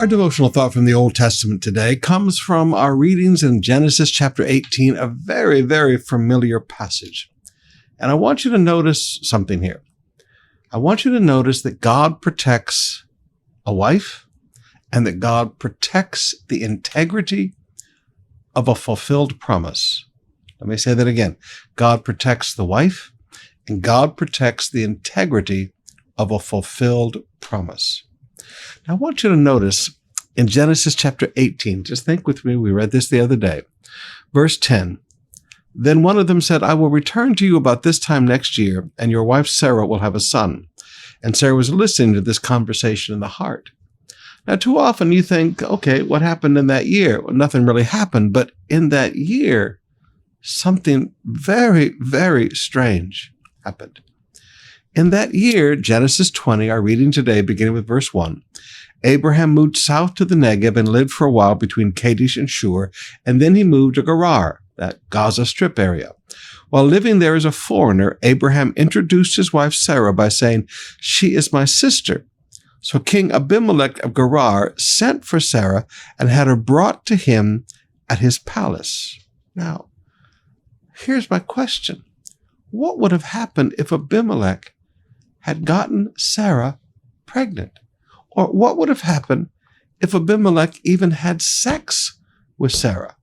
Our devotional thought from the Old Testament today comes from our readings in Genesis chapter 18, a very, very familiar passage. And I want you to notice something here. I want you to notice that God protects a wife and that God protects the integrity of a fulfilled promise. Let me say that again. God protects the wife and God protects the integrity of a fulfilled promise. Now, I want you to notice in Genesis chapter 18, just think with me, we read this the other day, verse 10, "Then one of them said, I will return to you about this time next year, and your wife Sarah will have a son." And Sarah was listening to this conversation in the heart. Now, too often you think, okay, what happened in that year? Well, nothing really happened, but in that year, something very, very strange happened. In that year, Genesis 20, our reading today, beginning with verse 1, Abraham moved south to the Negev and lived for a while between Kadesh and Shur, and then he moved to Gerar, that Gaza Strip area. While living there as a foreigner, Abraham introduced his wife Sarah by saying, "She is my sister." So King Abimelech of Gerar sent for Sarah and had her brought to him at his palace. Now, here's my question. What would have happened if Abimelech had gotten Sarah pregnant? Or what would have happened if Abimelech even had sex with Sarah?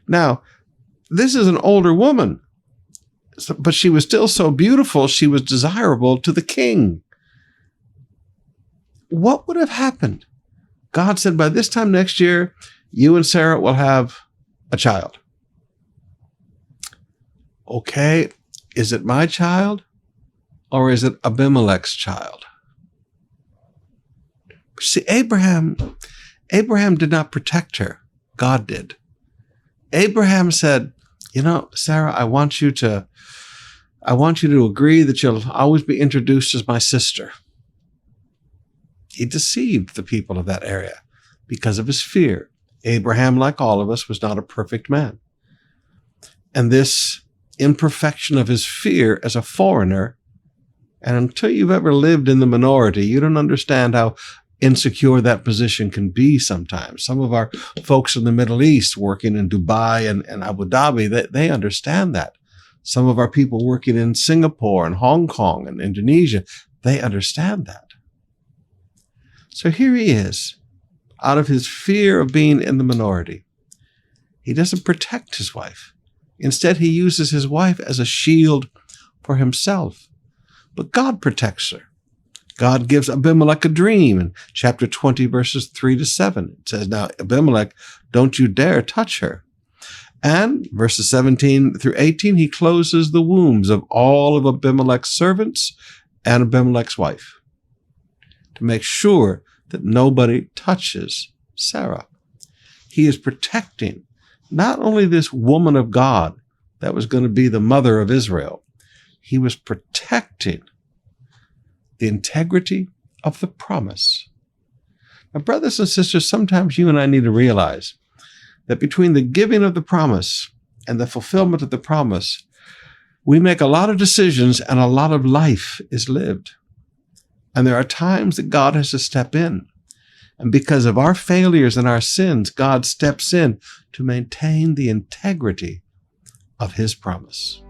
Now, this is an older woman, but she was still so beautiful, she was desirable to the king. What would have happened? God said, by this time next year, you and Sarah will have a child. Okay, is it my child or is it Abimelech's child? See, Abraham did not protect her. God did. Abraham said, Sarah, I want you to agree that you'll always be introduced as my sister. He deceived the people of that area because of his fear. Abraham, like all of us, was not a perfect man. And this imperfection of his fear as a foreigner, and until you've ever lived in the minority, you don't understand how insecure that position can be sometimes. Some of our folks in the Middle East working in Dubai and Abu Dhabi, they understand that. Some of our people working in Singapore and Hong Kong and Indonesia, they understand that. So here he is, out of his fear of being in the minority. He doesn't protect his wife. Instead, he uses his wife as a shield for himself. But God protects her. God gives Abimelech a dream in chapter 20, verses 3-7. It says, "Now, Abimelech, don't you dare touch her." And verses 17-18, he closes the wombs of all of Abimelech's servants and Abimelech's wife to make sure that nobody touches Sarah. He is protecting not only this woman of God that was going to be the mother of Israel, he was protecting the integrity of the promise. Now, brothers and sisters, sometimes you and I need to realize that between the giving of the promise and the fulfillment of the promise, we make a lot of decisions and a lot of life is lived. And there are times that God has to step in. And because of our failures and our sins, God steps in to maintain the integrity of his promise.